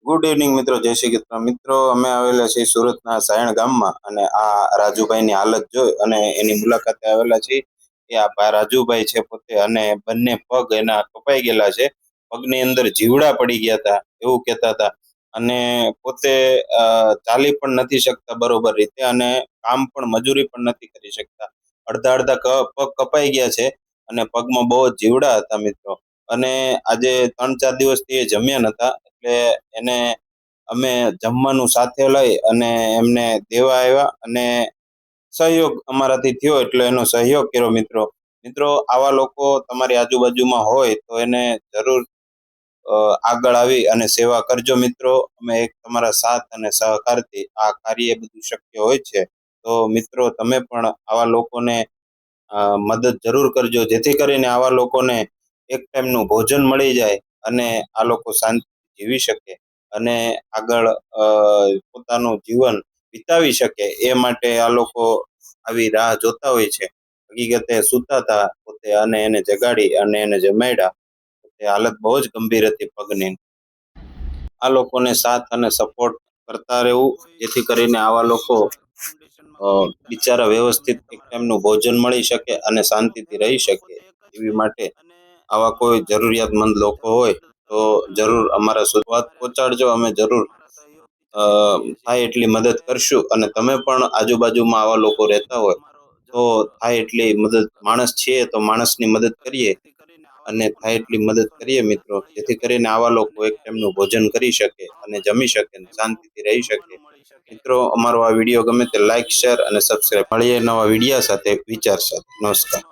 Good evening મિત્રો, જય શ્રી કૃષ્ણ. મિત્રો, અમે આવેલા છીએ સુરતના સાયણ ગામમાં અને આ રાજુભાઈની હાલત જોઈ અને એની મુલાકાતે આવેલા છીએ. એ આ રાજુભાઈ છે પોતે, અને બંને પગ એના કપાઈ ગયેલા છે. પગની અંદર જીવડા પડી ગયા હતા એવું કહેતા હતા. અને પોતે ચાલી પણ નથી શકતા બરોબર રીતે, અને કામ પણ મજૂરી પણ નથી કરી શકતા. અડધા અડધા પગ કપાઈ ગયા છે અને પગમાં બહુ જ જીવડા હતા મિત્રો. અને આજે 3-4 દિવસથી એ જમ્યા નતા, એટલે એને અમે જમવાનું સાથે લઈ અને એમને દેવા આવ્યા અને સહયોગ અમારાથી થયો એટલે એનો સહયોગ કર્યો મિત્રો. મિત્રો, આવા લોકો તમારી આજુબાજુમાં હોય તો એને જરૂર આગળ આવી અને સેવા કરજો મિત્રો. અમે એક તમારા સાથ અને સહકારથી આ કાર્ય બધું શક્ય હોય છે. તો મિત્રો, તમે પણ આવા લોકોને મદદ જરૂર કરજો, જેથી કરીને આવા લોકોને એક ટાઈમનું ભોજન મળી જાય અને આ લોકો શાંતિ જીવી શકે અને આગળ પોતાનું જીવન વિતાવી શકે. એ માટે આ લોકો આવી રાહ જોતા હોય છે. હકીકતે સૂતા હતા પોતે, અને એને જગાડી અને એને જમાડ્યા. તે હાલત બહુ જ ગંભીર હતી પગની. આ લોકોને સાથ અને સપોર્ટ કરતા રહેવું, જેથી કરીને આવા લોકો બિચારા વ્યવસ્થિત એક ટાઈમનું ભોજન મળી શકે અને શાંતિથી રહી શકે. એવી માટે આવા કોઈ જરૂરિયાતમંદ લોકો હોય તો જરૂર અમારા સુધી વાત પહોંચાડજો. અમે જરૂર થાય એટલી મદદ કરશું. અને તમે પણ આજુબાજુમાં આવા લોકો રહેતા હોય તો થાય એટલી મદદ, માણસ છીએ તો માણસની મદદ કરીએ, અને થાય એટલી મદદ કરીએ મિત્રો, જેથી કરીને આવા લોકો એક ટાઈમનું ભોજન કરી શકે અને જમી શકે, શાંતિથી રહી શકે. મિત્રો, અમારો આ વિડીયો ગમે તે લાઈક, શેર અને સબસ્ક્રાઇબ. મળીએ નવા વિડીયો સાથે, વિચાર સાથે. નમસ્કાર.